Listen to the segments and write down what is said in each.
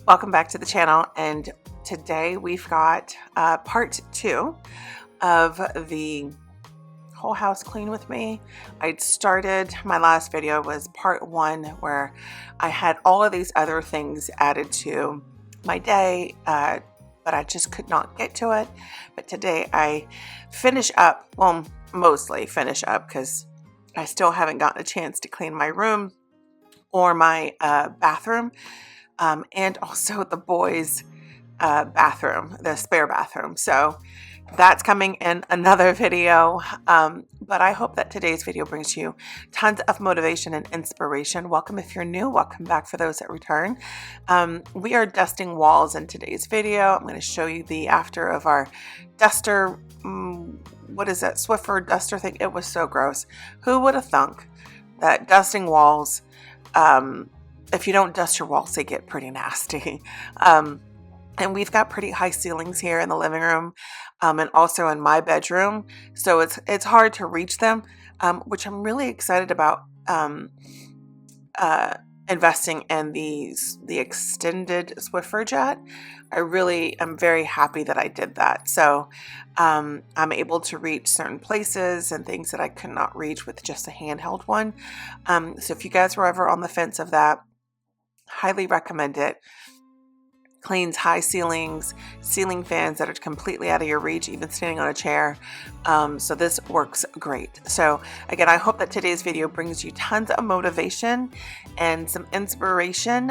Welcome back to the channel, and today we've got part 2 of the whole house clean with me. I'd started, my last video was part 1 where I had all of these other things added to my day, but I just could not get to it. But today I finish up, well, mostly finish up, because I still haven't gotten a chance to clean my room or my bathroom. And also the boys' bathroom, the spare bathroom. So that's coming in another video. But I hope that today's video brings you tons of motivation and inspiration. Welcome if you're new. Welcome back for those that return. We are dusting walls in today's video. I'm going to show you the after of our duster. What is that Swiffer duster thing? It was so gross. Who would have thunk that dusting walls, if you don't dust your walls, they get pretty nasty. And we've got pretty high ceilings here in the living room, and also in my bedroom. So it's hard to reach them, which I'm really excited about, investing in the extended Swiffer jet. I really am very happy that I did that. So I'm able to reach certain places and things that I could not reach with just a handheld one. So if you guys were ever on the fence of that, highly recommend it. Cleans high ceilings, ceiling fans that are completely out of your reach, even standing on a chair. So this works great. So again, I hope that today's video brings you tons of motivation and some inspiration.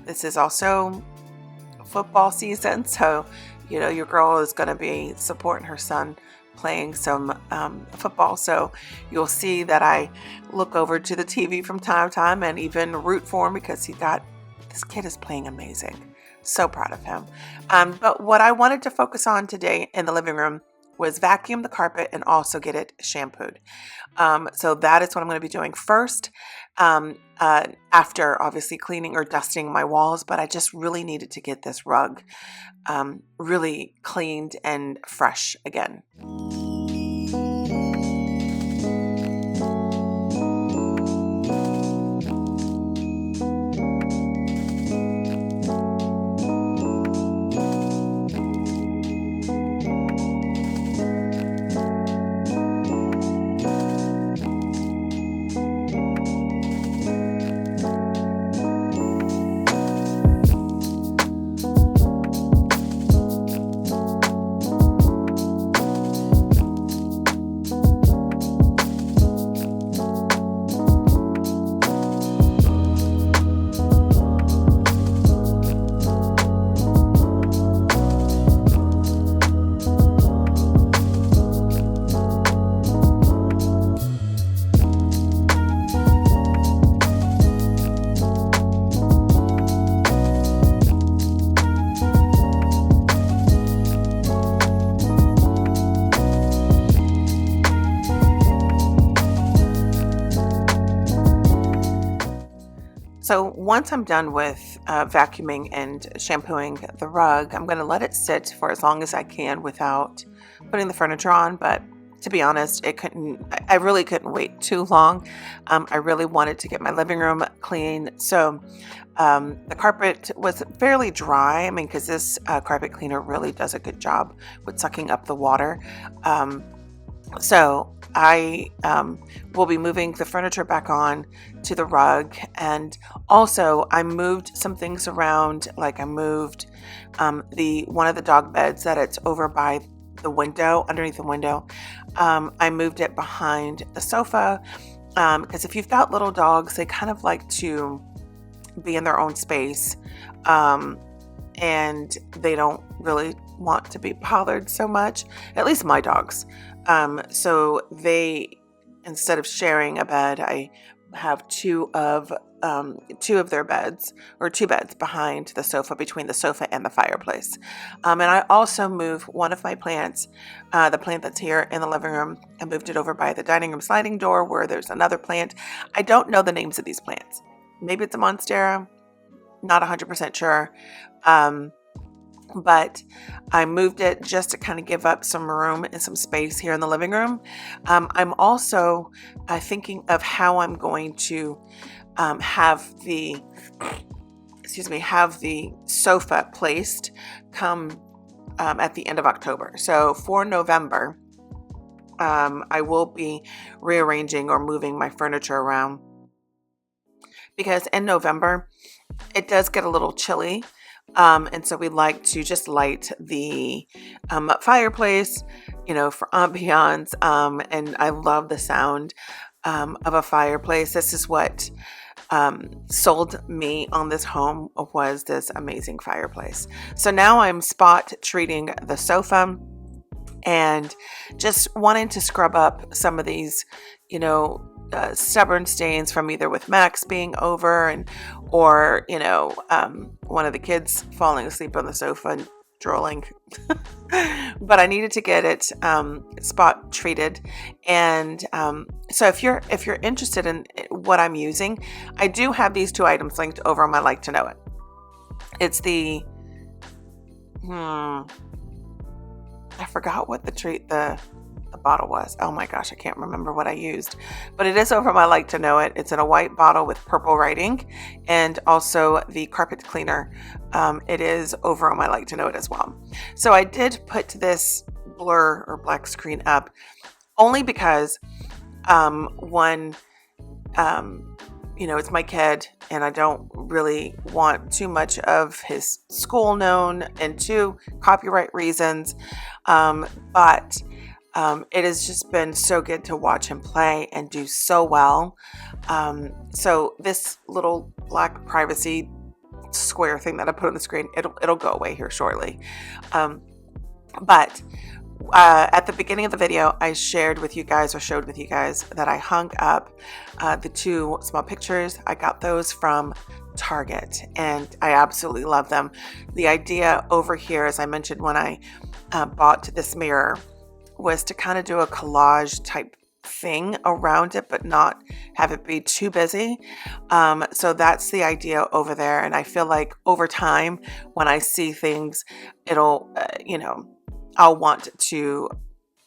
This is also football season, so your girl is going to be supporting her son playing some football. So you'll see that I look over to the TV from time to time and even root for him, because this kid is playing amazing. So proud of him. But what I wanted to focus on today in the living room was vacuum the carpet and also get it shampooed. So that is what I'm going to be doing first, after obviously cleaning or dusting my walls. But I just really needed to get this rug really cleaned and fresh again. So once I'm done with vacuuming and shampooing the rug, I'm going to let it sit for as long as I can without putting the furniture on. But to be honest, I really couldn't wait too long. I really wanted to get my living room clean. So the carpet was fairly dry. I mean, because this carpet cleaner really does a good job with sucking up the water. So I will be moving the furniture back on to the rug, and also I moved some things around. Like I moved one of the dog beds that it's over by the window, underneath the window. I moved it behind the sofa, because if you've got little dogs, they kind of like to be in their own space, and they don't really want to be bothered so much, at least my dogs. So they, instead of sharing a bed, I have two of their beds, or two beds behind the sofa, between the sofa and the fireplace. And I also moved one of my plants, the plant that's here in the living room. I moved it over by the dining room sliding door where there's another plant. I don't know the names of these plants. Maybe it's a monstera, not 100% sure. But I moved it just to kind of give up some room and some space here in the living room. I'm also thinking of how I'm going to have the have the sofa placed come at the end of October. So for November, I will be rearranging or moving my furniture around, because in November it does get a little chilly. And so we like to just light the fireplace, for ambiance. And I love the sound of a fireplace. This is what sold me on this home, was this amazing fireplace. So now I'm spot treating the sofa and just wanting to scrub up some of these, stubborn stains from either with Max being over or one of the kids falling asleep on the sofa and drooling. But I needed to get it spot treated. And so if you're interested in what I'm using, I do have these two items linked over on my Like to Know It. It's the I forgot what the bottle was. Oh my gosh, I can't remember what I used, but it is over my Like to Know It. It's in a white bottle with purple writing, and also the carpet cleaner. It is over on my Like to Know It as well. So I did put this blur or black screen up only because it's my kid and I don't really want too much of his school known, and two, copyright reasons. But it has just been so good to watch him play and do so well. So this little black privacy square thing that I put on the screen, it'll go away here shortly. But at the beginning of the video, I showed with you guys that I hung up the two small pictures. I got those from Target and I absolutely love them. The idea over here, as I mentioned when I bought this mirror, was to kind of do a collage type thing around it, but not have it be too busy. So that's the idea over there. And I feel like over time, when I see things, it'll, I'll want to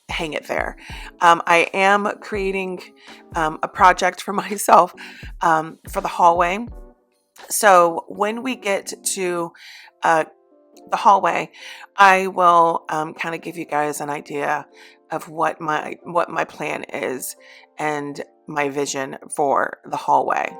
hang it there. I am creating a project for myself for the hallway. So when we get to the hallway, I will kind of give you guys an idea of what my plan is and my vision for the hallway.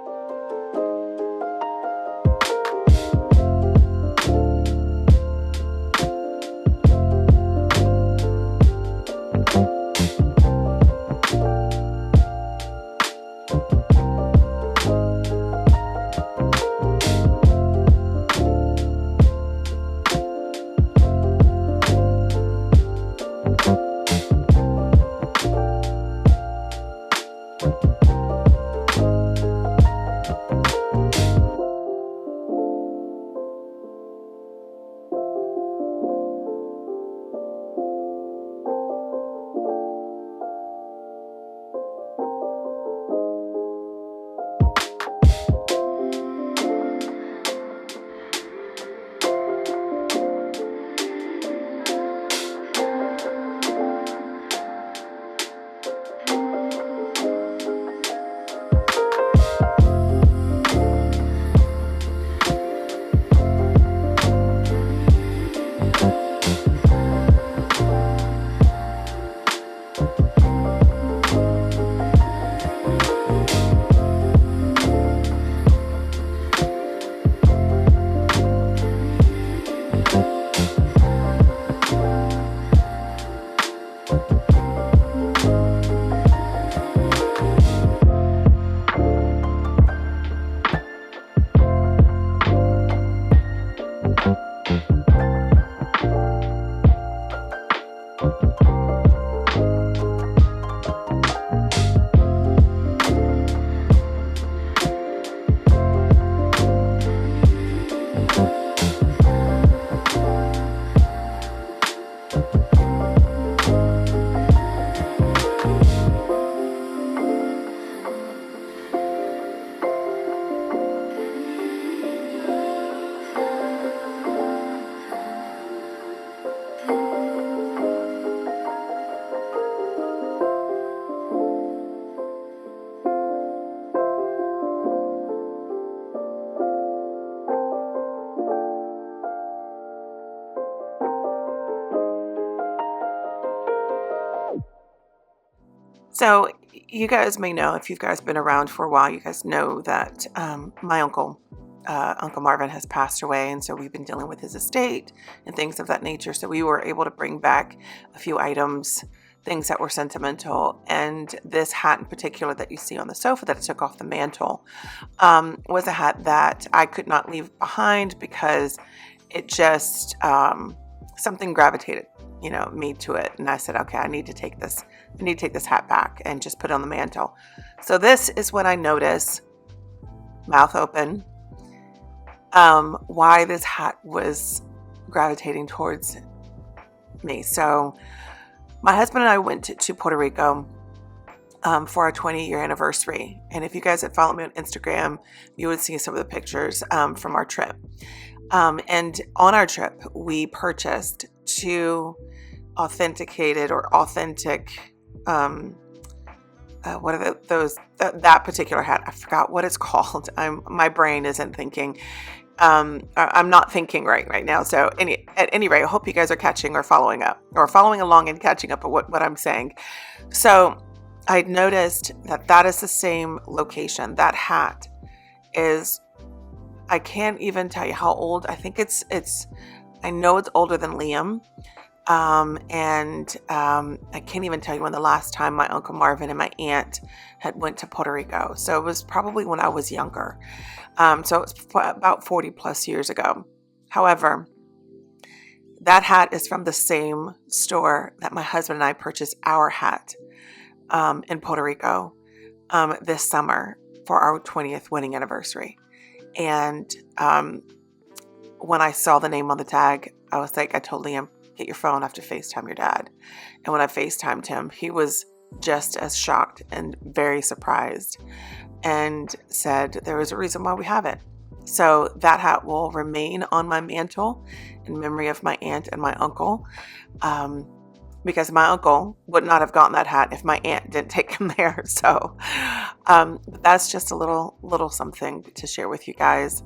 So you guys may know, if you guys been around for a while, you guys know that my Uncle Marvin has passed away, and so we've been dealing with his estate and things of that nature. So we were able to bring back a few items, things that were sentimental, and this hat in particular that you see on the sofa that I took off the mantle was a hat that I could not leave behind because it just something gravitated me to it, and I said, okay, I need to take this hat back and just put it on the mantle. So this is when I notice, mouth open, why this hat was gravitating towards me. So my husband and I went to Puerto Rico for our 20-year anniversary. And if you guys had followed me on Instagram, you would see some of the pictures from our trip. And on our trip, we purchased 2 authentic, what are those, that particular hat? I forgot what it's called. My brain isn't thinking. I'm not thinking right now. So at any rate, I hope you guys are catching or following along and catching up with what I'm saying. So I noticed that is the same location. That hat is, I can't even tell you how old. I think I know it's older than Liam. And I can't even tell you when the last time my Uncle Marvin and my aunt had went to Puerto Rico. So it was probably when I was younger. So it's about 40 plus years ago. However, that hat is from the same store that my husband and I purchased our hat in Puerto Rico this summer for our 20th wedding anniversary. And when I saw the name on the tag, I was like, I told Liam, get your phone, I have to FaceTime your dad. And when I FaceTimed him, he was just as shocked and very surprised and said there was a reason why we have it. So that hat will remain on my mantle in memory of my aunt and my uncle, because my uncle would not have gotten that hat if my aunt didn't take him there. So that's just a little something to share with you guys.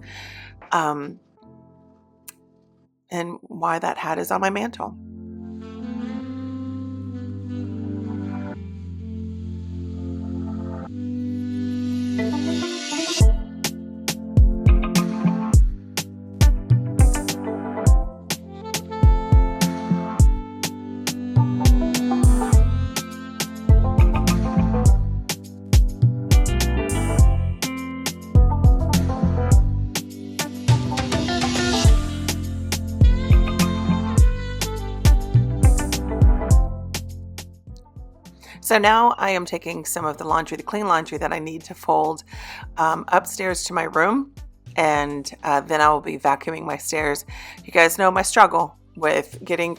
And why that hat is on my mantle. So now I am taking some of the clean laundry that I need to fold upstairs to my room, and then I will be vacuuming my stairs. You guys know my struggle with getting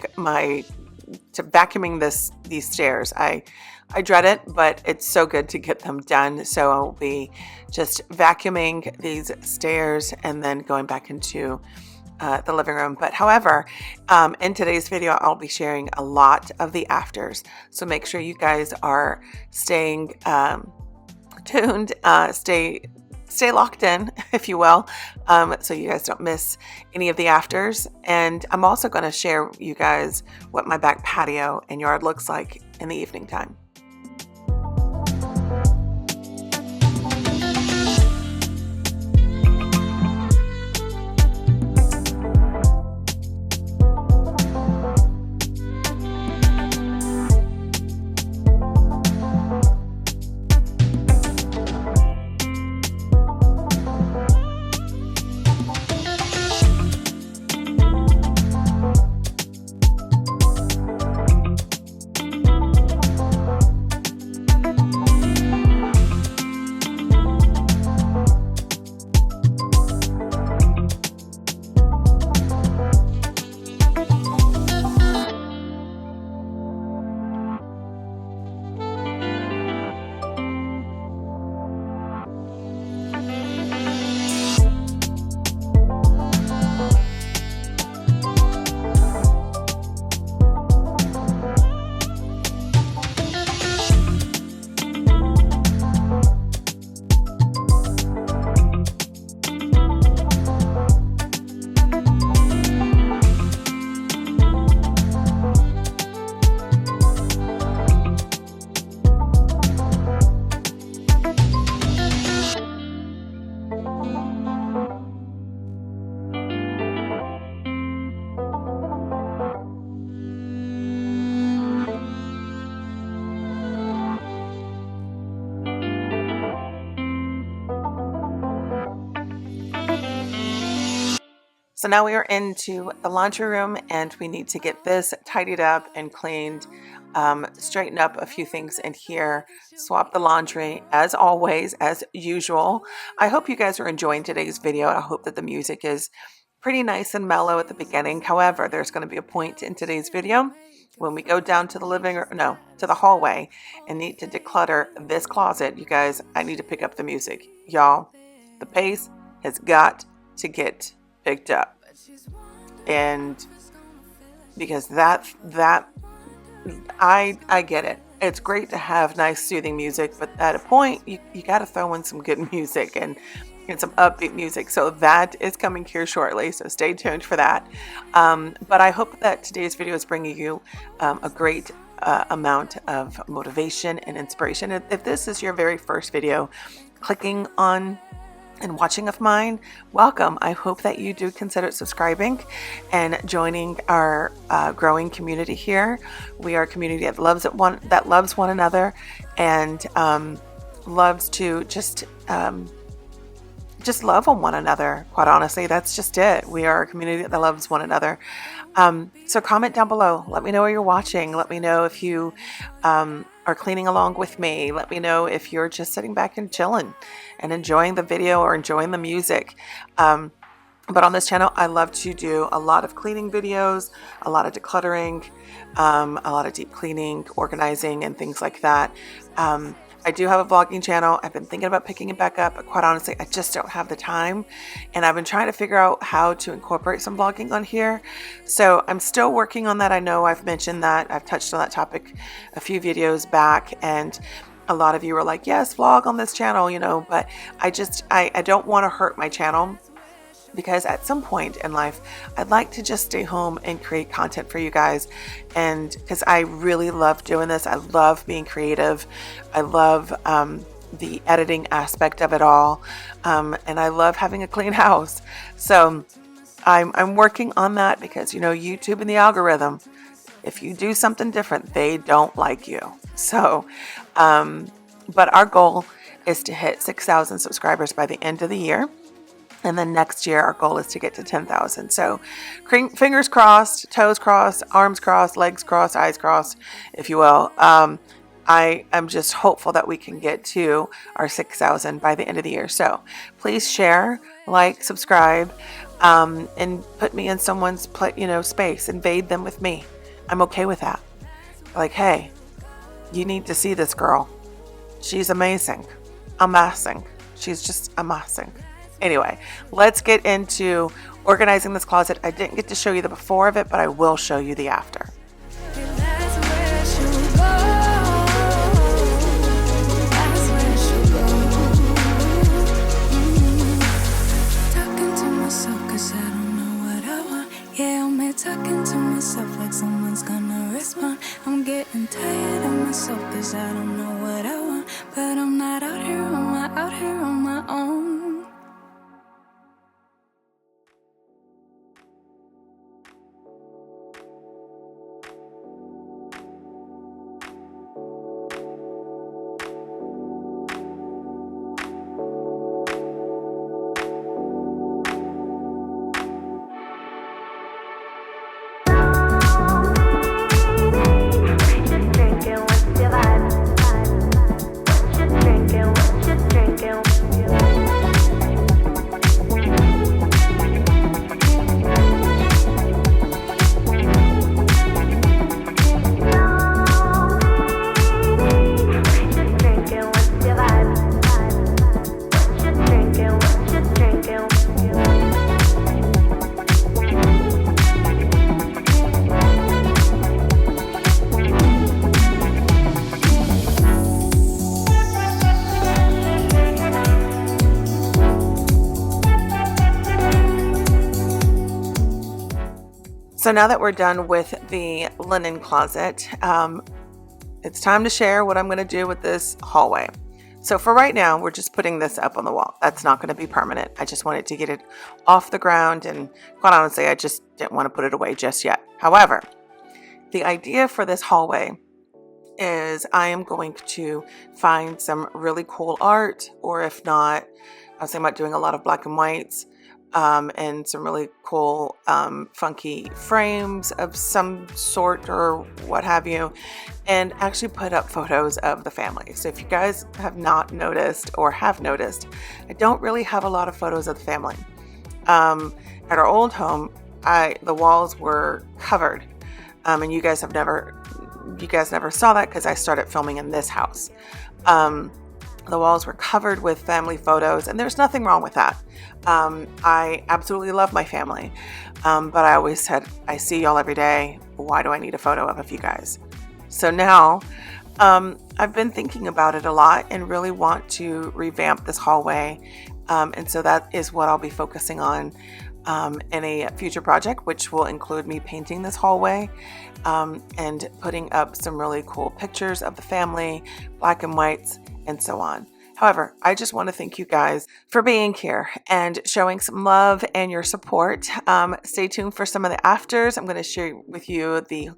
vacuuming these stairs. I dread it, but it's so good to get them done. So I will be just vacuuming these stairs and then going back into the living room. But however, in today's video, I'll be sharing a lot of the afters. So make sure you guys are staying tuned, stay locked in, if you will, so you guys don't miss any of the afters. And I'm also going to share you guys what my back patio and yard looks like in the evening time. So now we are into the laundry room and we need to get this tidied up and cleaned, straighten up a few things in here, swap the laundry as always, as usual. I hope you guys are enjoying today's video. I hope that the music is pretty nice and mellow at the beginning. However, there's going to be a point in today's video when we go down to to the hallway and need to declutter this closet. You guys, I need to pick up the music. Y'all, the pace has got to get picked up. And because I get it. It's great to have nice soothing music, but at a point you got to throw in some good music and some upbeat music. So that is coming here shortly. So stay tuned for that. But I hope that today's video is bringing you a great amount of motivation and inspiration. If this is your very first video clicking on and watching of mine, welcome. I hope that you do consider subscribing and joining our growing community here. We are a community that loves one another and loves to just love on one another. Quite honestly, that's just it. We are a community that loves one another. So comment down below. Let me know where you're watching. Let me know if you are cleaning along with me. Let me know if you're just sitting back and chilling and enjoying the video or enjoying the music. But on this channel, I love to do a lot of cleaning videos, a lot of decluttering, a lot of deep cleaning, organizing, and things like that. I do have a vlogging channel. I've been thinking about picking it back up, but quite honestly, I just don't have the time. And I've been trying to figure out how to incorporate some vlogging on here. So I'm still working on that. I know I've mentioned that. I've touched on that topic a few videos back, and a lot of you were like, yes, vlog on this channel, but I don't want to hurt my channel. Because at some point in life, I'd like to just stay home and create content for you guys. And because I really love doing this. I love being creative. I love the editing aspect of it all. And I love having a clean house. So I'm working on that because, YouTube and the algorithm, if you do something different, they don't like you. So, but our goal is to hit 6,000 subscribers by the end of the year. And then next year, our goal is to get to 10,000. So fingers crossed, toes crossed, arms crossed, legs crossed, eyes crossed, if you will. I am just hopeful that we can get to our 6,000 by the end of the year. So please share, like, subscribe, and put me in someone's space. Invade them with me. I'm okay with that. Like, hey, you need to see this girl. She's amazing. Amassing. She's just amassing. Anyway, let's get into organizing this closet. I didn't get to show you the before of it, but I will show you the after. Talking to myself like someone's gonna respond. I'm getting tired of myself cause I don't know what I want. But I'm not out here on my own. So now that we're done with the linen closet, it's time to share what I'm going to do with this hallway. So for right now, we're just putting this up on the wall. That's not going to be permanent. I just wanted to get it off the ground, and quite honestly, I just didn't want to put it away just yet. However, the idea for this hallway is I am going to find some really cool art, or if not, I was thinking about doing a lot of black and whites, and some really cool, funky frames of some sort or what have you, and actually put up photos of the family. So if you guys have not noticed or have noticed, I don't really have a lot of photos of the family. At our old home, the walls were covered, and you guys never saw that because I started filming in this house. The walls were covered with family photos, and there's nothing wrong with that. I absolutely love my family, but I always said, I see y'all every day. Why do I need a photo of you guys? So now I've been thinking about it a lot and really want to revamp this hallway. And so that is what I'll be focusing on in a future project, which will include me painting this hallway and putting up some really cool pictures of the family, black and whites, and so on. However, I just want to thank you guys for being here and showing some love and your support. Stay tuned for some of the afters. I'm going to share with you the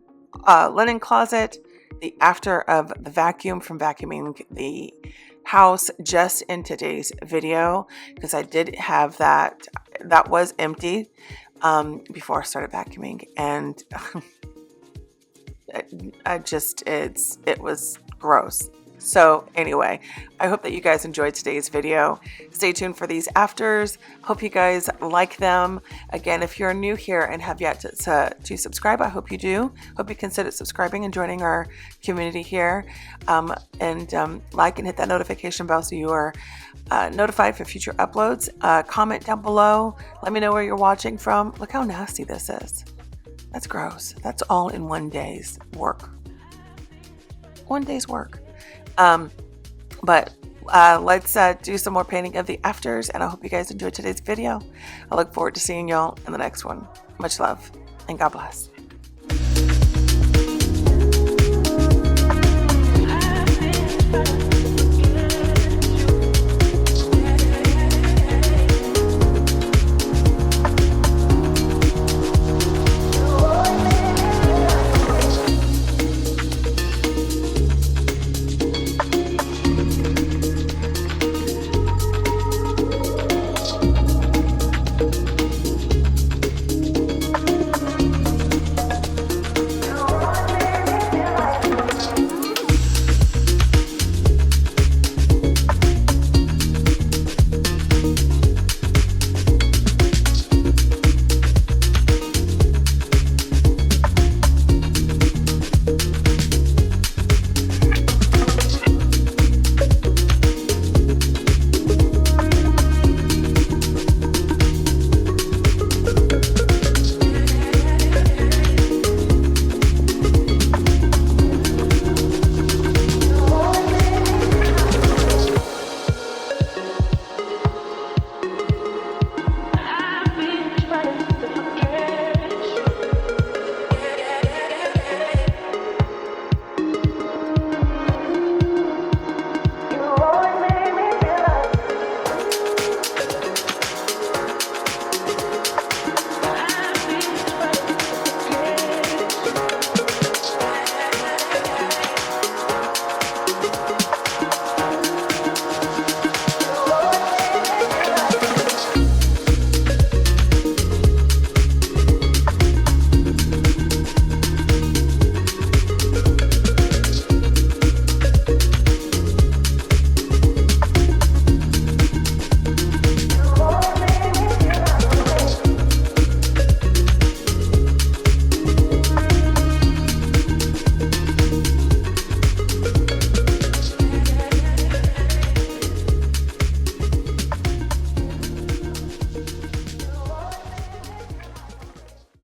linen closet, the after of the vacuum from vacuuming the house just in today's video, because I did have that was empty before I started vacuuming, and it was gross. So anyway, I hope that you guys enjoyed today's video. Stay tuned for these afters. Hope you guys like them. Again, if you're new here and have yet to subscribe, I hope you do. Hope you consider subscribing and joining our community here. And like and hit that notification bell so you are notified for future uploads. Comment down below. Let me know where you're watching from. Look how nasty this is. That's gross. That's all in one day's work. One day's work. But let's do some more painting of the afters, and I hope you guys enjoyed today's video. I look forward to seeing y'all in the next one. Much love, and God bless.